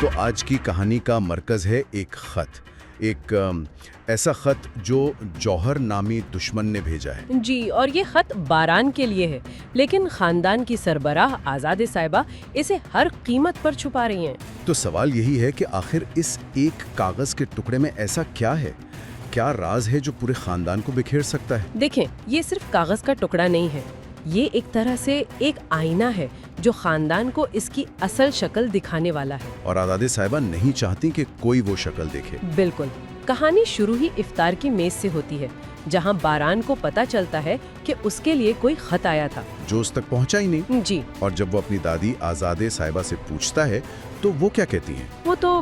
तो आज की कहानी का मरकज है एक खत, एक ऐसा खत जो जौहर नामी दुश्मन ने भेजा है। जी, और ये खत बारान के लिए है, लेकिन खानदान की सरबराह आज़ाद साहिबा इसे हर कीमत पर छुपा रही हैं। तो सवाल यही है कि आखिर इस एक कागज के टुकड़े में ऐसा क्या है, क्या राज है जो पूरे खानदान को बिखेर सकता है। देखें, ये सिर्फ कागज का टुकड़ा नहीं है, ये एक तरह से एक आईना है जो खानदान को इसकी असल शक्ल दिखाने वाला है। और आज़ाद साहिबा नहीं चाहती कि कोई वो शक्ल देखे। बिल्कुल। कहानी शुरू ही इफ्तार की मेज से होती है, जहां बारान को पता चलता है कि उसके लिए कोई खत आया था जो उस तक पहुंचा ही नहीं। जी। और जब वो अपनी दादी आज़ाद साहिबा से पूछता है तो वो क्या कहती हैं? वो तो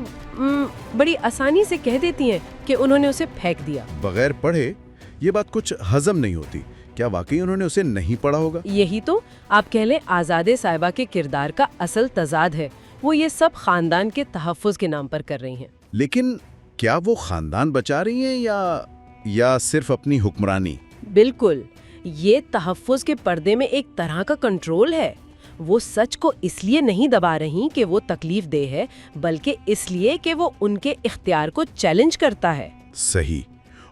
बड़ी आसानी से कह देती हैं कि उन्होंने उसे फेंक दिया। बगैर पढ़े ये बात कुछ हजम नहीं होती। क्या वाकई उन्होंने उसे नहीं पढ़ा होगा? यही तो आप कह लें आज़ाद साहिबा के किरदार का असल तजाद है। वो ये सब खानदान के तहफ़्फ़ुज़ के नाम पर कर रही हैं। लेकिन क्या वो खानदान बचा रही हैं या सिर्फ अपनी हुक्मरानी? बिल्कुल, ये तहफ़्फ़ुज़ के पर्दे में एक तरह का कंट्रोल है। वो सच को इसलिए नहीं दबा रही कि वो तकलीफ दे है, बल्कि इसलिए कि वो उनके इख्तियार को चैलेंज करता है। सही।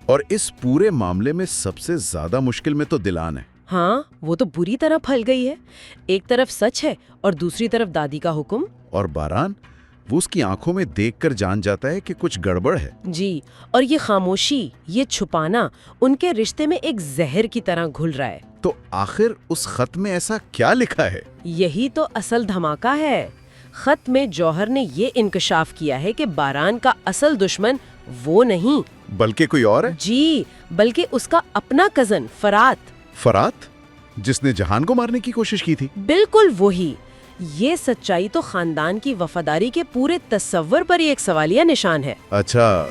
और इस पूरे मामले में सबसे ज्यादा मुश्किल में तो दिलान है। हाँ, वो तो बुरी तरह फल गई है। एक तरफ सच है और दूसरी तरफ दादी का हुक्म। और बारान, वो उसकी आंखों में देखकर जान जाता है कि कुछ गड़बड़ है। जी, और ये खामोशी, ये छुपाना उनके रिश्ते में एक जहर की तरह घुल रहा है। तो आखिर उस खत में ऐसा क्या लिखा है? यही तो असल धमाका है। खत में जौहर ने ये इंकशाफ किया है कि बारान का असल दुश्मन वो नहीं, बल्कि कोई और है। जी, बल्कि उसका अपना कजन फरात। फरात, जिसने जहान को मारने की कोशिश की थी। बिल्कुल वही। ये सच्चाई तो खानदान की वफादारी के पूरे तस्वर पर ही एक सवालिया निशान है। अच्छा।